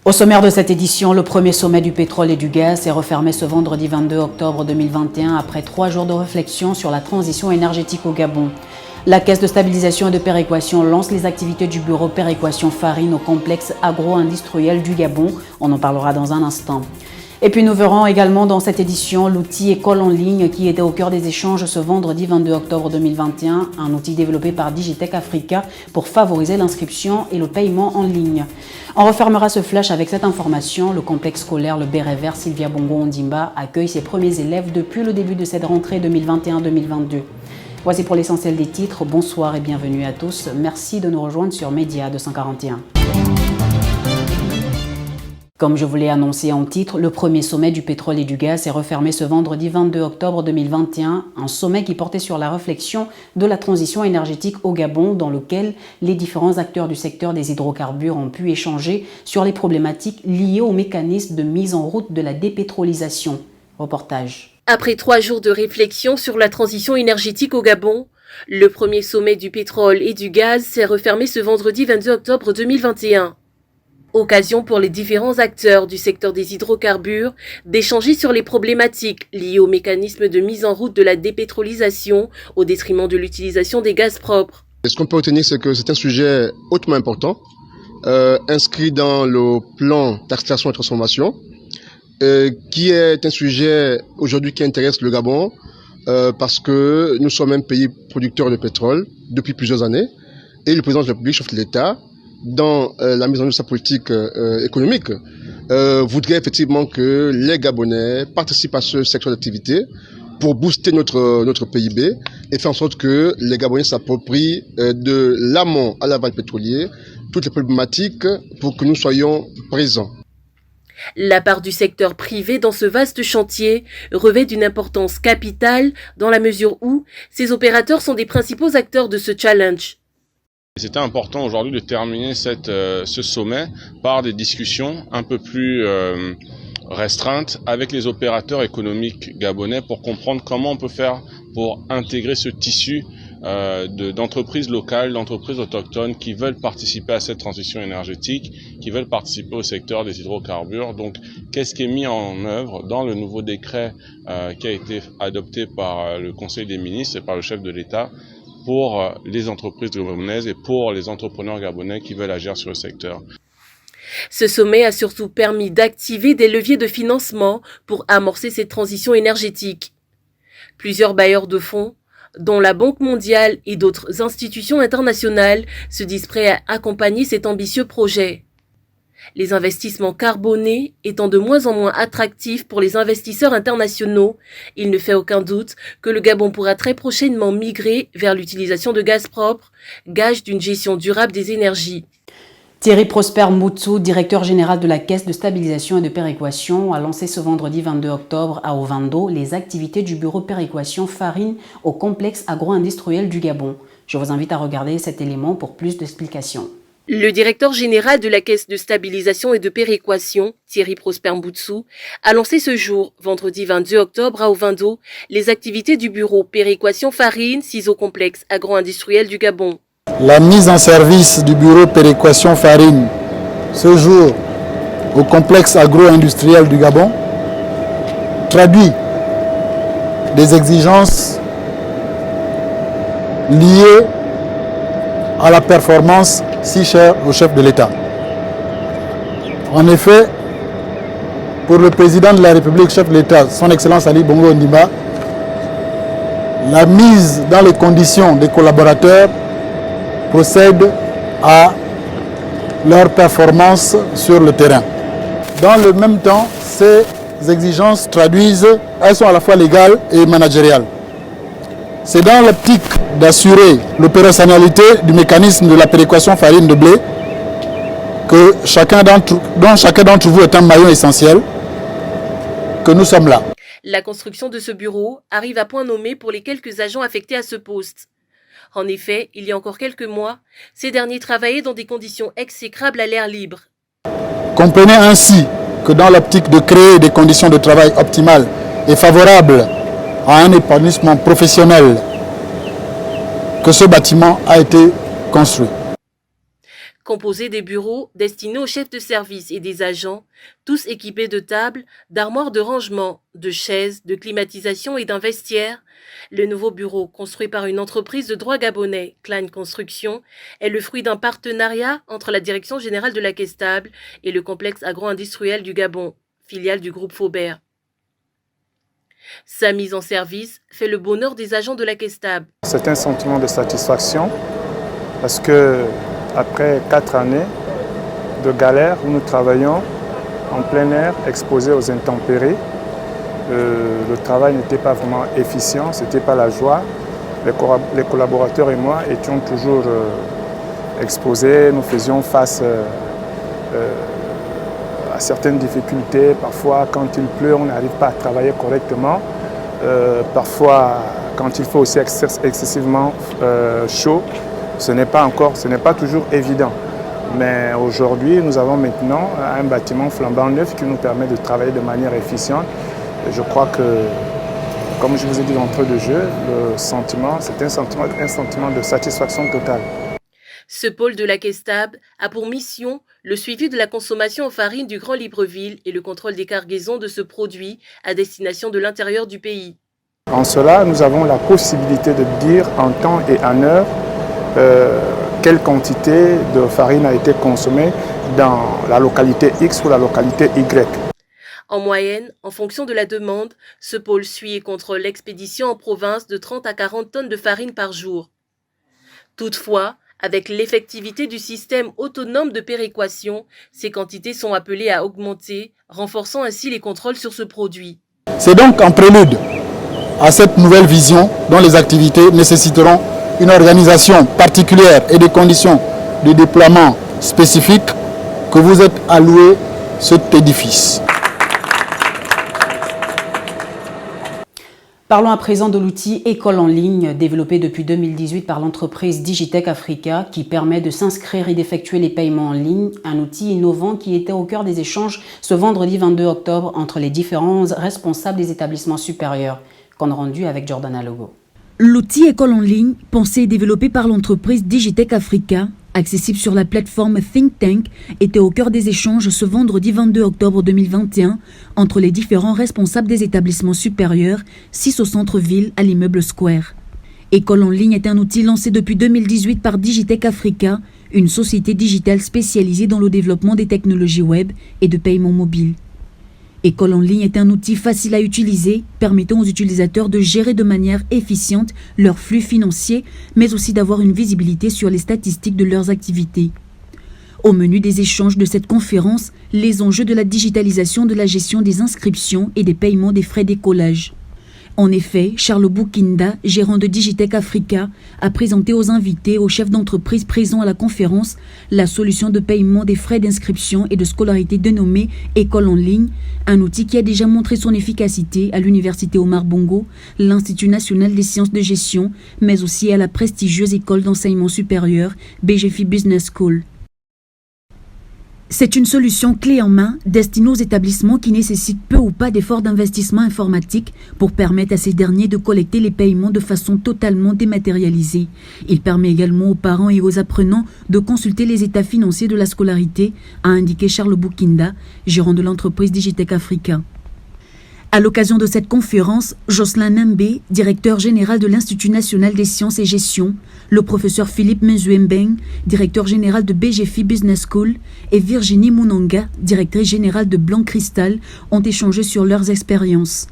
Au sommaire de cette édition, le premier sommet du pétrole et du gaz s'est refermé ce vendredi 22 octobre 2021 après 3 jours de réflexion sur la transition énergétique au Gabon. La Caisse de stabilisation et de péréquation lance les activités du bureau péréquation farine au complexe agro-industriel du Gabon. On en parlera dans un instant. Et puis nous verrons également dans cette édition l'outil École en ligne qui était au cœur des échanges ce vendredi 22 octobre 2021, un outil développé par Digitech Africa pour favoriser l'inscription et le paiement en ligne. On refermera ce flash avec cette information. Le complexe scolaire Le Béret Vert Sylvia Bongo Ondimba accueille ses premiers élèves depuis le début de cette rentrée 2021-2022. Voici pour l'essentiel des titres. Bonsoir et bienvenue à tous. Merci de nous rejoindre sur Média 241. Comme je vous l'ai annoncé en titre, le premier sommet du pétrole et du gaz s'est refermé ce vendredi 22 octobre 2021, un sommet qui portait sur la réflexion de la transition énergétique au Gabon, dans lequel les différents acteurs du secteur des hydrocarbures ont pu échanger sur les problématiques liées au mécanisme de mise en route de la dépétrolisation. Reportage. Après 3 jours de réflexion sur la transition énergétique au Gabon, le premier sommet du pétrole et du gaz s'est refermé ce vendredi 22 octobre 2021. Occasion pour les différents acteurs du secteur des hydrocarbures d'échanger sur les problématiques liées au mécanisme de mise en route de la dépétrolisation au détriment de l'utilisation des gaz propres. Ce qu'on peut retenir, c'est que c'est un sujet hautement important, inscrit dans le plan d'extraction et transformation, qui est un sujet aujourd'hui qui intéresse le Gabon, parce que nous sommes un pays producteur de pétrole depuis plusieurs années, et le président de la République, chef de l'État, dans la mise en œuvre de sa politique économique, voudrait effectivement que les Gabonais participent à ce secteur d'activité pour booster notre PIB et faire en sorte que les Gabonais s'approprient de l'amont à l'aval pétrolier toutes les problématiques pour que nous soyons présents. La part du secteur privé dans ce vaste chantier revêt d'une importance capitale dans la mesure où ces opérateurs sont des principaux acteurs de ce challenge. C'était important aujourd'hui de terminer ce sommet par des discussions un peu plus restreintes avec les opérateurs économiques gabonais pour comprendre comment on peut faire pour intégrer ce tissu d'entreprises locales, d'entreprises autochtones qui veulent participer à cette transition énergétique, qui veulent participer au secteur des hydrocarbures. Donc, qu'est-ce qui est mis en œuvre dans le nouveau décret qui a été adopté par le Conseil des ministres et par le chef de l'État pour les entreprises gabonaises et pour les entrepreneurs gabonais qui veulent agir sur le secteur. Ce sommet a surtout permis d'activer des leviers de financement pour amorcer cette transition énergétique. Plusieurs bailleurs de fonds, dont la Banque mondiale et d'autres institutions internationales, se disent prêts à accompagner cet ambitieux projet. Les investissements carbonés étant de moins en moins attractifs pour les investisseurs internationaux, il ne fait aucun doute que le Gabon pourra très prochainement migrer vers l'utilisation de gaz propre, gage d'une gestion durable des énergies. Thierry Prosper Moutsou, directeur général de la Caisse de stabilisation et de péréquation, a lancé ce vendredi 22 octobre à Ovando les activités du bureau péréquation farine au complexe agro-industriel du Gabon. Je vous invite à regarder cet élément pour plus d'explications. Le directeur général de la Caisse de stabilisation et de péréquation, Thierry Prosper Moutsou, a lancé ce jour, vendredi 22 octobre à Ovando, les activités du bureau péréquation farine, au complexe agro-industriel du Gabon. La mise en service du bureau péréquation farine, ce jour, au complexe agro-industriel du Gabon, traduit des exigences liées à la performance si chère au chef de l'État. En effet, pour le président de la République, chef de l'État, son Excellence Ali Bongo Ondimba, la mise dans les conditions des collaborateurs procède à leur performance sur le terrain. Dans le même temps, ces exigences elles sont à la fois légales et managériales. C'est dans l'optique d'assurer l'opérationnalité du mécanisme de la péréquation farine de blé que chacun d'entre vous est un maillon essentiel, que nous sommes là. La construction de ce bureau arrive à point nommé pour les quelques agents affectés à ce poste. En effet, il y a encore quelques mois, ces derniers travaillaient dans des conditions exécrables à l'air libre. Comprenez ainsi que dans l'optique de créer des conditions de travail optimales et favorables à un épanouissement professionnel, que ce bâtiment a été construit. composé des bureaux destinés aux chefs de service et des agents, tous équipés de tables, d'armoires de rangement, de chaises, de climatisation et d'un vestiaire. Le nouveau bureau, construit par une entreprise de droit gabonais, Klein Construction, est le fruit d'un partenariat entre la Direction générale de la Kestable et le complexe agro-industriel du Gabon, filiale du groupe Faubert. Sa mise en service fait le bonheur des agents de la Kestable. C'est un sentiment de satisfaction parce que après 4 années de galère où nous travaillons en plein air, exposés aux intempéries, le travail n'était pas vraiment efficient, ce n'était pas la joie. Les collaborateurs et moi étions toujours exposés, nous faisions face à certaines difficultés. Parfois, quand il pleut, on n'arrive pas à travailler correctement. Parfois, quand il fait aussi excessivement chaud, ce n'est pas toujours évident. Mais aujourd'hui, nous avons maintenant un bâtiment flambant neuf qui nous permet de travailler de manière efficiente. Et je crois que, comme je vous ai dit d'entrée de jeu, le sentiment, c'est un sentiment de satisfaction totale. Ce pôle de la Kestable a pour mission le suivi de la consommation en farine du Grand Libreville et le contrôle des cargaisons de ce produit à destination de l'intérieur du pays. En cela, nous avons la possibilité de dire en temps et en heure quelle quantité de farine a été consommée dans la localité X ou la localité Y. En moyenne, en fonction de la demande, ce pôle suit et contrôle l'expédition en province de 30 à 40 tonnes de farine par jour. Toutefois, avec l'effectivité du système autonome de péréquation, ces quantités sont appelées à augmenter, renforçant ainsi les contrôles sur ce produit. C'est donc en prélude à cette nouvelle vision dont les activités nécessiteront une organisation particulière et des conditions de déploiement spécifiques que vous êtes alloué cet édifice. Parlons à présent de l'outil École en ligne développé depuis 2018 par l'entreprise Digitech Africa qui permet de s'inscrire et d'effectuer les paiements en ligne, un outil innovant qui était au cœur des échanges ce vendredi 22 octobre entre les différents responsables des établissements supérieurs. Compte rendu avec Jordana Logo. L'outil École en ligne, pensé et développé par l'entreprise Digitech Africa, accessible sur la plateforme Think Tank, était au cœur des échanges ce vendredi 22 octobre 2021 entre les différents responsables des établissements supérieurs, 6 au centre-ville à l'immeuble Square. École en ligne est un outil lancé depuis 2018 par Digitech Africa, une société digitale spécialisée dans le développement des technologies web et de paiement mobile. École en ligne est un outil facile à utiliser, permettant aux utilisateurs de gérer de manière efficiente leurs flux financiers, mais aussi d'avoir une visibilité sur les statistiques de leurs activités. Au menu des échanges de cette conférence, les enjeux de la digitalisation de la gestion des inscriptions et des paiements des frais d'écolage. En effet, Charles Boukinda, gérant de Digitech Africa, a présenté aux invités, aux chefs d'entreprise présents à la conférence, la solution de paiement des frais d'inscription et de scolarité dénommée École en ligne, un outil qui a déjà montré son efficacité à l'Université Omar Bongo, l'Institut national des sciences de gestion, mais aussi à la prestigieuse école d'enseignement supérieur BGFI Business School. C'est une solution clé en main destinée aux établissements qui nécessitent peu ou pas d'efforts d'investissement informatique pour permettre à ces derniers de collecter les paiements de façon totalement dématérialisée. Il permet également aux parents et aux apprenants de consulter les états financiers de la scolarité, a indiqué Charles Boukinda, gérant de l'entreprise Digitech Africa. À l'occasion de cette conférence, Jocelyn Nambé, directeur général de l'Institut national des sciences et gestion, le professeur Philippe Menzuembeng, directeur général de BGFI Business School, et Virginie Mounanga, directrice générale de Blanc Cristal, ont échangé sur leurs expériences.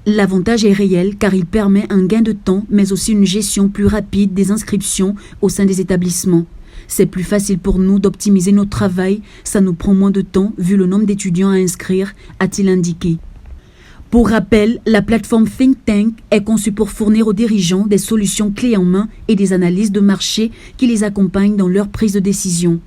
L'avantage est réel car il permet un gain de temps, mais aussi une gestion plus rapide des inscriptions au sein des établissements. C'est plus facile pour nous d'optimiser notre travail, ça nous prend moins de temps vu le nombre d'étudiants à inscrire, a-t-il indiqué. Pour rappel, la plateforme Think Tank est conçue pour fournir aux dirigeants des solutions clés en main et des analyses de marché qui les accompagnent dans leur prise de décision.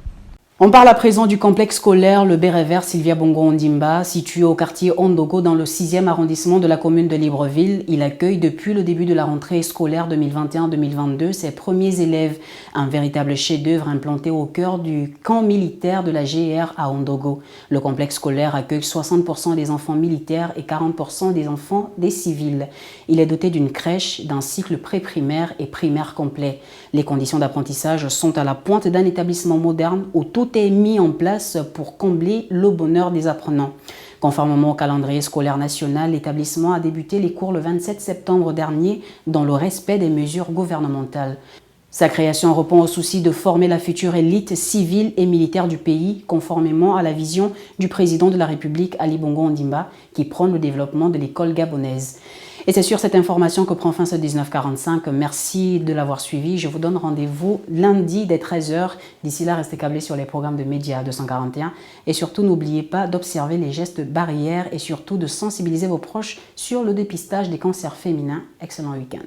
On parle à présent du complexe scolaire Le Béret Vert Sylvia Bongo Ondimba, situé au quartier Ondogo dans le 6e arrondissement de la commune de Libreville. Il accueille depuis le début de la rentrée scolaire 2021-2022 ses premiers élèves. Un véritable chef-d'œuvre implanté au cœur du camp militaire de la GR à Ondogo. Le complexe scolaire accueille 60% des enfants militaires et 40% des enfants des civils. Il est doté d'une crèche, d'un cycle pré-primaire et primaire complet. Les conditions d'apprentissage sont à la pointe d'un établissement moderne où tout est mis en place pour combler le bonheur des apprenants. Conformément au calendrier scolaire national, l'établissement a débuté les cours le 27 septembre dernier dans le respect des mesures gouvernementales. Sa création répond au souci de former la future élite civile et militaire du pays, conformément à la vision du président de la République, Ali Bongo Ondimba, qui prône le développement de l'école gabonaise. Et c'est sur cette information que prend fin ce 1945. Merci de l'avoir suivi. Je vous donne rendez-vous lundi dès 13h. D'ici là, restez câblés sur les programmes de Média 241. Et surtout, n'oubliez pas d'observer les gestes barrières et surtout de sensibiliser vos proches sur le dépistage des cancers féminins. Excellent week-end.